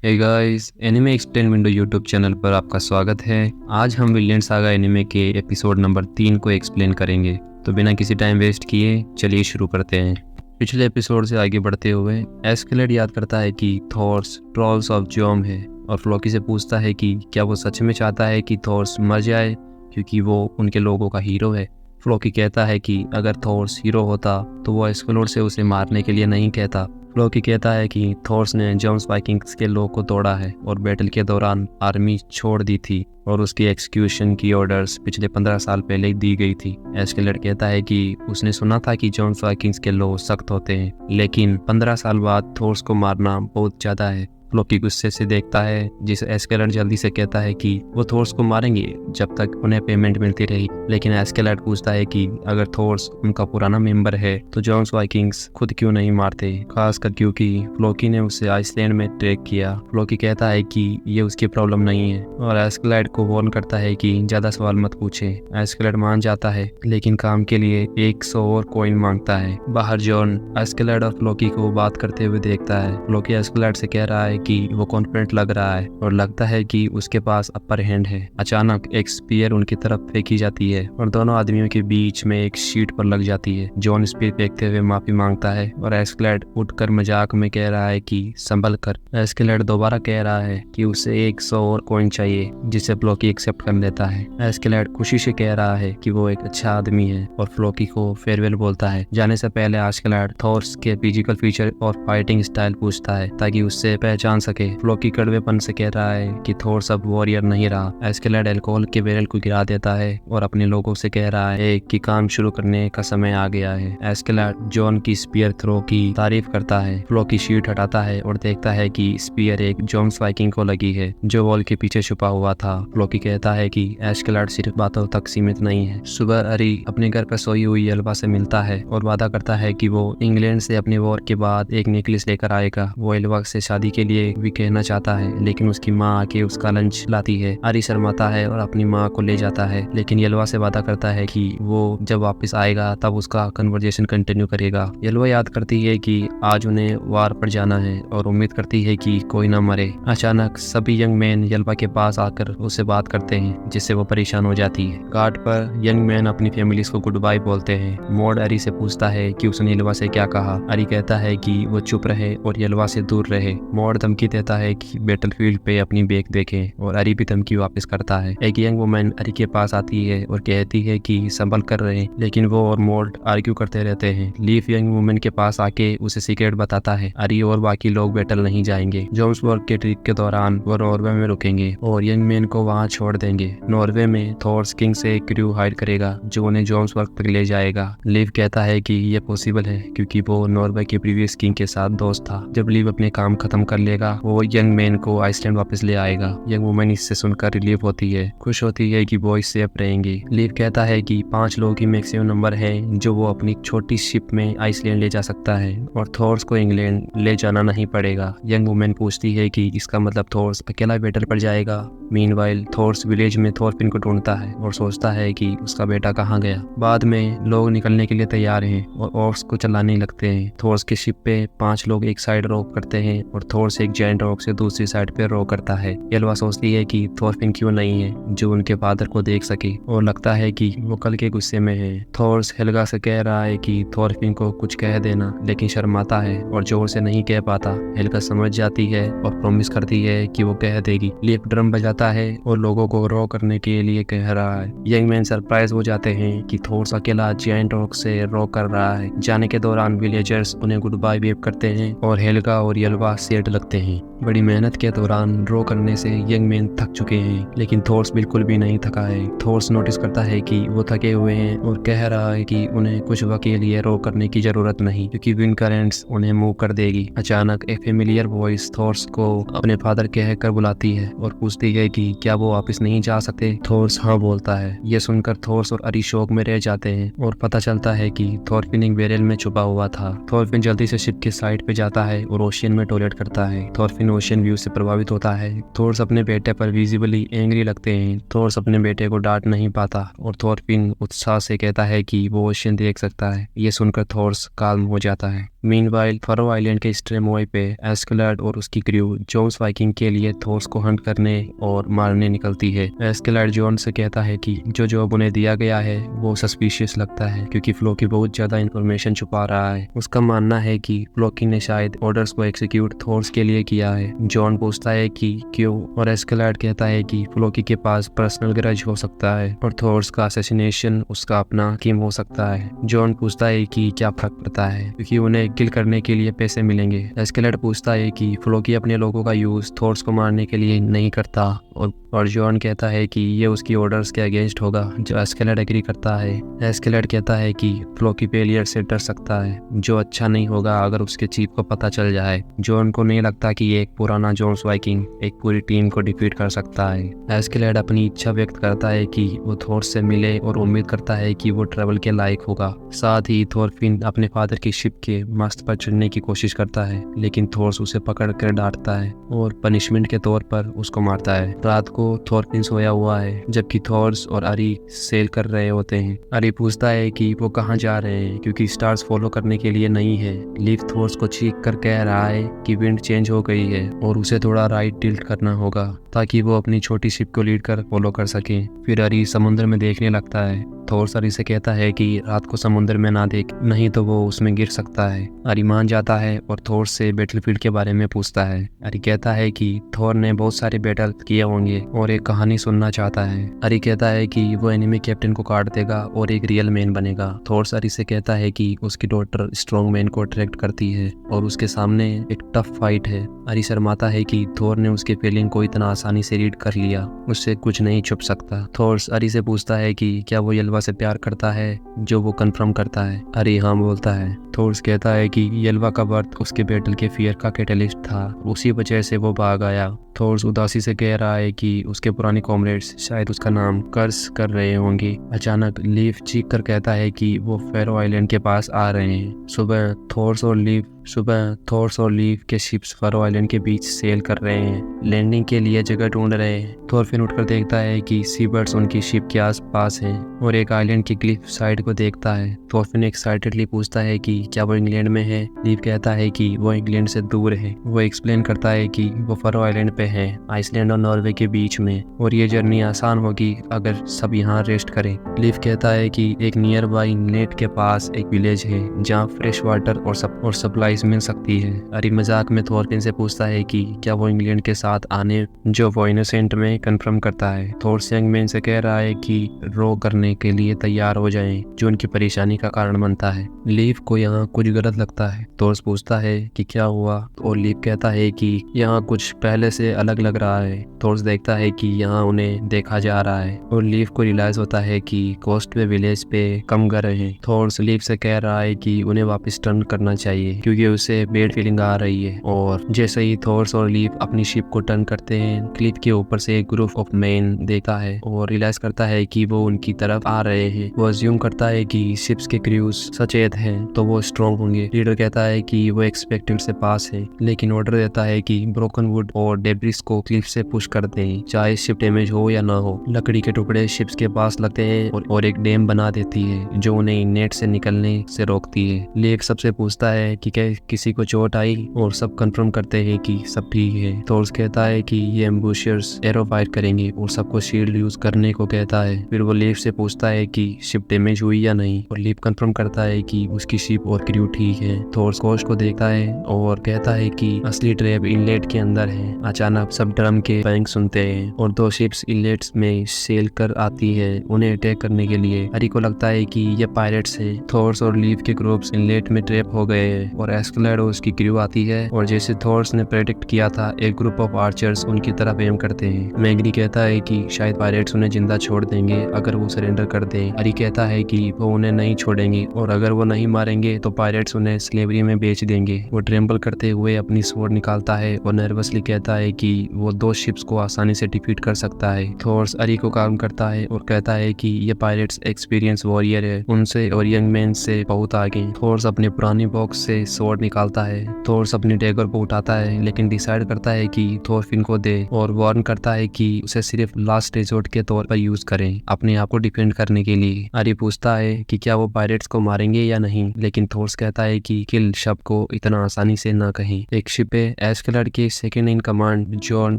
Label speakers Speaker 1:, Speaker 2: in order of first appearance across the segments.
Speaker 1: हे guys, anime explain window YouTube channel पर आपका स्वागत है। आज हम विलेन सागा एनिमे के एपिसोड नंबर 3 को एक्सप्लेन करेंगे। तो बिना किसी टाइम वेस्ट किए चलिए शुरू करते हैं। पिछले एपिसोड से आगे बढ़ते हुए एस्केलेड याद करता है कि थॉर्स ट्रॉल्स ऑफ जोम है और फ्लोकी से पूछता है कि क्या वो सच में चाहता है कि थॉर्स मर जाए क्योंकि वो उनके लोगों का हीरो है। फ्लोकी कहता है कि अगर थॉर्स हीरो होता तो वो एस्केलोड से उसे मारने के लिए नहीं कहता। फ्लोकी कहता है कि थॉर्स ने जोम्स वाइकिंग्स के लोग को तोड़ा है और बैटल के दौरान आर्मी छोड़ दी थी और उसकी एक्सक्यूशन की ऑर्डर्स पिछले 15 साल पहले ही दी गई थी। एस्केलेड कहता है कि उसने सुना था कि जोम्स वाइकिंग्स के लोग सख्त होते हैं, लेकिन 15 साल बाद थॉर्स को मारना बहुत ज़्यादा है। फ्लोकी गुस्से से देखता है, जिसे एस्केलेड जल्दी से कहता है कि वो थॉर्स को मारेंगे जब तक उन्हें पेमेंट मिलती रही। लेकिन एस्केलेड पूछता है कि अगर थॉर्स उनका पुराना मेंबर है तो जोम्स वाइकिंग्स खुद क्यों नहीं मारते, खासकर क्योंकि फ्लोकी ने उसे आइसलैंड में ट्रैक किया। फ्लोकी कहता है कि ये उसकी प्रॉब्लम नहीं है और एस्केलेड को वार्न करता है कि ज्यादा सवाल मत पूछे। एस्केलेड मान जाता है, लेकिन काम के लिए 100 और कॉइन मांगता है। बाहर जॉन एस्केलेड और फ्लोकी को बात करते हुए देखता है। फ्लोकी एस्केलेड से कह रहा है कि वो कॉन्फिडेंट लग रहा है और लगता है कि उसके पास अपर हैंड है। अचानक एक स्पीयर उनकी तरफ फेंकी जाती है और दोनों आदमियों के बीच में एक शीट पर लग जाती है। जॉन स्पीयर फेंकते हुए माफी मांगता है और एस्केलेड उठकर मजाक में कह रहा है कि संभल कर। एस्केलेड दोबारा कह रहा है कि उसे 100 और कॉइन चाहिए, जिसे फ्लोकी एक्सेप्ट कर लेता है। एस्केलेड खुशी से कह रहा है कि वो एक अच्छा आदमी है और फ्लोकी को फेयरवेल बोलता है। जाने से पहले एस्केलेड थॉर्स के फिजिकल फीचर और फाइटिंग स्टाइल पूछता है ताकि उससे पहचान सके। फ्लोकी कड़वेपन से कह रहा है कि थॉर्स अब वॉरियर नहीं रहा। एस्केलेड अल्कोहल के बैरल को गिरा देता है और अपने लोगों से कह रहा है कि काम शुरू करने का समय आ गया है। एस्केलेड जॉन की स्पीयर थ्रो की तारीफ करता है। फ्लोकी शीट हटाता है और देखता है कि स्पीयर एक जोम्स वाइकिंग को लगी है जो वॉल के पीछे छुपा हुआ था। फ्लोकी कहता है कि एस्केलेड सिर्फ बातों तक सीमित नहीं है। सुबह अरी अपने घर पर सोई हुई यल्वा से मिलता है और वादा करता है कि वो इंग्लैंड से अपने वॉर के बाद एक नेकलेस लेकर आएगा। वो यल्वा से शादी के लिए भी कहना चाहता है, लेकिन उसकी माँ आके उसका लंच लाती है। अरी शर्माता है और अपनी माँ को ले जाता है, लेकिन यल्वा से वादा करता है कि वो जब वापस आएगा तब उसका कन्वर्जेशन कंटिन्यू करेगा। यल्वा याद करती है कि आज उन्हें वार पर जाना है और उम्मीद करती है कि कोई ना मरे। अचानक सभी यंग मैन यल्वा के पास आकर उससे बात करते हैं, जिससे वो परेशान हो जाती है। घाट पर यंग मैन अपनी फैमिलीज को गुड बाय बोलते हैं। मोड अरी से पूछता है कि उसने यल्वा से क्या कहा। अरी कहता है कि वो चुप रहे और यल्वा से दूर रहे। मोड धमकी देता है कि बैटलफील्ड पे अपनी बैग देखें और अरी भी धमकी वापस करता है। एक यंग वुमन अरी के पास आती है और कहती है कि संभल कर रहे, लेकिन वो और मोड आर्ग्यू करते रहते हैं। लीफ यंग वुमन के पास आके उसे सीक्रेट बताता है। अरी और बाकी लोग बैटल नहीं जाएंगे। जोम्सबर्ग के ट्रिप के दौरान वो नॉर्वे में रुकेंगे और यंग मैन को वहाँ छोड़ देंगे। नॉर्वे में थॉर्स किंग से क्रू हायर करेगा जो उन्हें जोम्सबर्ग तक ले जाएगा। लीव कहता है कि ये पॉसिबल है क्योंकि वो नॉर्वे के प्रीवियस किंग के साथ दोस्त था। जब लीव अपने काम खत्म कर लेगा वो यंग मैन को आइसलैंड वापस ले आएगा। यंग वुमन इससे सुनकर रिलीफ होती है, खुश होती है कि बॉयज सेफ रहेंगे। लीव कहता है कि 5 लोगों की मैक्सिमम नंबर है जो वो अपनी छोटी शिप में आइसलैंड ले जा सकता है और थॉर्स को इंग्लैंड ले जाना नहीं पड़ेगा। यंग वुमन पूछती है कि इसका मतलब थॉर्स अकेला बैटल पर जाएगा। मीनवाइल थॉर्स विलेज में थॉरफिन को ढूंढता है और सोचता है कि उसका बेटा कहाँ गया। बाद में लोग निकलने के लिए तैयार हैं और ऑर्क्स को चलाने लगते हैं। थॉर्स की शिप पे 5 लोग एक साइड रॉक करते हैं और थॉर्स एक जायंट रॉक से दूसरी साइड पे रॉक करता है। यल्वा सोचती है कि थॉरफिन क्यों नहीं है जो उनके फादर को देख सके और लगता है कि वो कल के गुस्से में है। थॉर्स हेल्गा से कह रहा है कि थॉरफिन को कुछ कह देना, लेकिन शर्माता है और जोर से नहीं कह पाता। हेल्गा समझ जाती है और प्रॉमिस करती है कि वो कह देगी। लीफ ड्रम बजाता है और लोगों को रॉ करने के लिए कह रहा है। यंग मैन सरप्राइज हो जाते हैं कि थॉर्स अकेला जायंट रॉक से रॉ कर रहा है। जाने के दौरान विलेजर्स उन्हें गुड बाय वेव करते हैं और हेल्गा और यल्वा सेट लगते हैं। बड़ी मेहनत के दौरान ड्रॉ करने से यंग मैन थक चुके हैं, लेकिन थॉर्स बिल्कुल भी नहीं थका है। थॉर्स नोटिस करता है कि वो थके हुए हैं और कह रहा है कि उन्हें कुछ वक्त के लिए ड्रॉ करने की जरूरत नहीं क्योंकि विंड करेंट्स उन्हें मूव कर देगी। अचानक एक फेमिलियर वॉइस थॉर्स को अपने फादर कहकर बुलाती है और पूछती है कि क्या वो वापस नहीं जा सकते। थॉर्स हाँ बोलता है। ये सुनकर थॉर्स और अरी शौक में रह जाते हैं और पता चलता है कि थॉरफिन एक बैरल में छुपा हुआ था। थॉरफिन जल्दी से शिप के साइड पे जाता है और ओशियन में टॉयलेट करता है। थॉरफिन थोरफिन ओशियन व्यू से प्रभावित होता है। थोर्स अपने बेटे पर विजिबली एंग्री लगते हैं। थोर्स अपने बेटे को डांट नहीं पाता और थोरफिन उत्साह से कहता है कि वो ओशियन देख सकता है। ये सुनकर थोर्स काल्म हो जाता है। मीनवाइल फरो आइलैंड के स्ट्रेमोई पे एस्केलाड और उसकी क्रू जोन्स वाइकिंग के लिए थोर्स को हंट करने और मारने निकलती है। एस्केलाड जॉन से कहता है कि जो जॉब उन्हें दिया गया है वो सस्पिशियस लगता है क्योंकि फ्लोकी बहुत ज्यादा इंफॉर्मेशन छुपा रहा है। उसका मानना है कि फ्लोकी ने शायद ऑर्डर्स को एग्जीक्यूट थोर्स के लिए किया है। जॉन पूछता है कि क्यों, और एस्केलाड कहता है कि फ्लोकी के पास पर्सनल ग्रज हो सकता है और थोर्स का असैसिनेशन उसका अपना किम हो सकता है। जॉन पूछता है कि क्या फर्क पड़ता है क्योंकि उन्हें किल करने के लिए पैसे मिलेंगे। एस्केलाड पूछता है कि फ्लोकी अपने लोगों का यूज थोर्स को मारने के लिए नहीं करता और जॉन कहता है कि ये उसकी ऑर्डर्स के अगेंस्ट होगा, जो एस्केलाड एग्री करता है। एस्केलाड कहता है कि फ्लोकी फेलियर से डर सकता है, जो अच्छा नहीं होगा अगर उसके चीफ को पता चल जाए। जॉन को नहीं लगता कि एक पुराना जोन्स वाइकिंग एक पूरी टीम को डिफीट कर सकता है। एस्केलाड अपनी इच्छा व्यक्त करता है कि वो थोर्स से मिले और उम्मीद करता है कि वो ट्रेवल के लायक होगा। साथ ही थोरफिन अपने फादर की शिप के मास्ट पर चढ़ने की कोशिश करता है, लेकिन थोर्स उसे पकड़ कर डांटता है और पनिशमेंट के तौर पर उसको मारता है। रात को थोरफिन सोया हुआ है जबकि थोर्स और अरी सेल कर रहे होते हैं। अरी पूछता है कि वो कहाँ जा रहे हैं क्योंकि स्टार्स फॉलो करने के लिए नहीं है। लीफ थोर्स को चीख कर कह रहा है कि विंड चेंज हो गई है और उसे थोड़ा राइट टिल्ट करना होगा ताकि वो अपनी छोटी शिप को लीड कर फॉलो कर सके। फिर अरी समुद्र में देखने लगता है। थोर्स अरी से कहता है कि रात को समुद्र में ना देख, नहीं तो वो उसमें गिर सकता है। अरी मान जाता है और थोर से बैटलफील्ड के बारे में पूछता है। अरी कहता है कि थोर ने बहुत सारे बैटल किए होंगे और एक कहानी सुनना चाहता है। अरी कहता है कि वो एनिमी कैप्टन को काट देगा और एक रियल मैन बनेगा। थोर्स अरी से कहता है कि उसकी डॉटर स्ट्रॉन्ग मैन को अट्रैक्ट करती है और उसके सामने एक टफ फाइट है। अरी शर्माता है कि थोर ने उसके फीलिंग को इतना आसानी से रीड कर लिया, उससे कुछ नहीं छुप सकता। थोर्स अरी से पूछता है कि क्या वो येल्वा से प्यार करता है, जो वो कंफर्म करता है। अरी हाँ बोलता है। थोर्स कहता है कि येल्वा का बर्थ उसके बैटल के फियर का कैटलिस्ट था, उसी वजह से वो भाग आया। थोर्स उदासी से कह रहा है कि उसके पुराने कॉमरेड्स शायद उसका नाम कर्स कर रहे होंगे। अचानक लीफ चीख कर कहता है कि वो फेरो आइलैंड के पास आ रहे हैं। सुबह थोर्स और लीफ के शिप्स फेरो आइलैंड के बीच सेल कर रहे हैं, लैंडिंग के लिए जगह ढूंढ रहे हैं। थोरफिन उठकर देखता है कि सीबर्ड्स उनकी शिप के आसपास हैं और एक आइलैंड की क्लिफ साइड को देखता है। थोरफिन एक्साइटेडली पूछता है कि क्या वो इंग्लैंड में है। लीफ कहता है कि वो इंग्लैंड से दूर है। वो एक्सप्लेन करता है कि वो फेरो आइलैंड पे है, आइसलैंड और नॉर्वे के बीच में, और ये जर्नी आसान होगी अगर सब यहाँ रेस्ट करें। लीफ कहता है कि एक नियर बाई नेट के पास एक विलेज है जहाँ फ्रेश वाटर और सप्लाईज मिल सकती है। अरी मजाक में थोरफिन से पूछता है कि क्या वो इंग्लैंड के साथ आने, जो वो इनोसेंट में कंफर्म करता है। थोर्स यंग मैन से कह रहा है कि रो करने के लिए तैयार हो जाएं, जो उनकी परेशानी का कारण बनता है। लीफ को यहाँ कुछ गलत लगता है। थोर्स पूछता है कि क्या हुआ और लीफ कहता है कि यहाँ कुछ पहले से अलग लग रहा है। थोर्स देखता है कि यहाँ उन्हें देखा जा रहा है और लीफ को रियलाइज होता है कि कोस्ट पे विलेज पे कम घर हैं। थोर्स लीफ से कह रहा है कि उन्हें वापस टर्न करना चाहिए क्योंकि उसे बैड फीलिंग आ रही है। और जैसे ही थोर्स और लीफ अपनी शिप को टर्न करते हैं, क्लिफ के ऊपर से एक ग्रुप ऑफ मैन देखता है और रियलाइज करता है कि वो उनकी तरफ आ रहे हैं। वो अज्यूम करता है कि शिप्स के क्रूज सचेत हैं तो वो स्ट्रॉन्ग होंगे। लीडर कहता है कि वो एक्सपेक्टेड से पास है, लेकिन ऑर्डर देता है कि ब्रोकन वुड और डेब्रिस को क्लिफ से पुश कर दें, चाहे शिप डैमेज हो या ना हो। लकड़ी के टुकड़े शिप्स के पास लगते हैं और एक डैम बना देती है जो उन्हें नेट से निकलने से रोकती है। लीफ सबसे पूछता है कि क्या किसी को चोट आई और सब कंफर्म करते हैं कि सब ठीक है। थोर्स कहता है कि ये एम्बुशर्स एरो फायर करेंगे और सबको शील्ड यूज करने को कहता है। फिर वो लीफ से पूछता है कि शिप डैमेज हुई या नहीं और लीफ कंफर्म करता है कि उसकी शिप और क्रू ठीक है। थोर्स कोस्ट को देखता है और कहता है कि असली ट्रैप इनलेट के अंदर है। अचानक सब ड्रम के बैंग सुनते हैं और दो शिप्स इनलेट्स में सेल कर आती है उन्हें अटैक करने के लिए। हरी को लगता है कि ये पायरेट्स है। थोर्स और लीफ के ग्रुप्स इनलेट में ट्रैप हो गए हैं और एस्केलाड और उसकी क्रू आती है और जैसे थोर्स ने प्रेडिक्ट किया था, एक ग्रुप ऑफ आर्चर्स उनकी तरफ एम करते हैं। मैग्नी कहता है कि शायद पायरेट्स उन्हें जिंदा छोड़ देंगे अगर वो सरेंडर कर दें। हरी कहता है कि वो उन्हें नहीं छोड़ेंगे और अगर वो नहीं मारेंगे तो पायरेट्स उन्हें स्लेवरी में बेच देंगे। वो ट्रेम्बल करते हुए अपनी स्वॉर्ड निकालता है और नर्वसली कहता है कि वो दो शिप्स को आसानी से डिफीट कर सकता है। थोर्स अरी को काम करता है और कहता है कि ये पायरेट्स एक्सपीरियंस वॉरियर है, उनसे और यंग मैन से बहुत आगे। थोर्स अपने पुरानी बॉक्स से स्वॉर्ड स्वॉर्ड निकालता है। थोर्स अपनी डैगर को उठाता है लेकिन डिसाइड करता है कि थोरफिन को दे और वार्न करता है कि उसे सिर्फ लास्ट रिजोर्ट के तौर पर यूज करें अपने आप को डिफेंड करने के लिए। आरी पूछता है कि क्या वो पायरेट्स को मारेंगे या नहीं, लेकिन थोर्स कहता है कि किल शब्द को इतना आसानी से ना कहें। एक शिप पे एस्केलड के सेकंड इन कमांड जॉन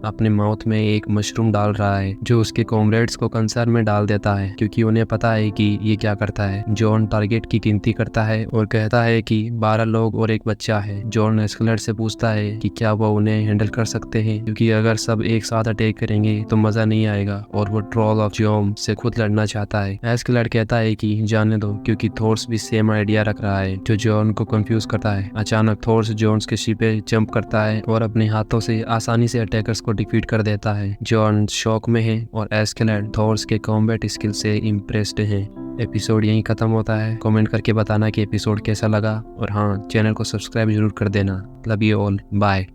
Speaker 1: अपने माउथ में एक मशरूम डाल रहा है जो उसके कॉमरेड्स को कंसर्न में डाल देता है क्योंकि उन्हें पता है कि ये क्या करता है। जॉन टारगेट की गिनती करता है और कहता है कि 12 लोग और एक बच्चा है। जॉन एस्केलड से पूछता है कि क्या वो उन्हें हैंडल कर सकते हैं क्योंकि अगर सब एक साथ अटैक करेंगे तो मजा नहीं आएगा और वो ट्रोल ऑफ जोम से खुद लड़ना चाहता है। एस्केलड कहता है कि जाने दो क्योंकि थोर्स भी सेम आइडिया रख रहा है जो जॉन को कंफ्यूज करता है। अचानक थोर्स जॉन्स के शिप पे जंप करता है और अपने हाथों से आसानी से अटैकर्स को डिफीट कर देता है। जॉन शॉक में है और एस्केलड थोर्स के कॉम्बैट स्किल से इम्प्रेस्ड है। एपिसोड यहीं खत्म होता है। कमेंट करके बताना कि एपिसोड कैसा लगा और हाँ, चैनल को सब्सक्राइब जरूर कर देना। Love you all, bye.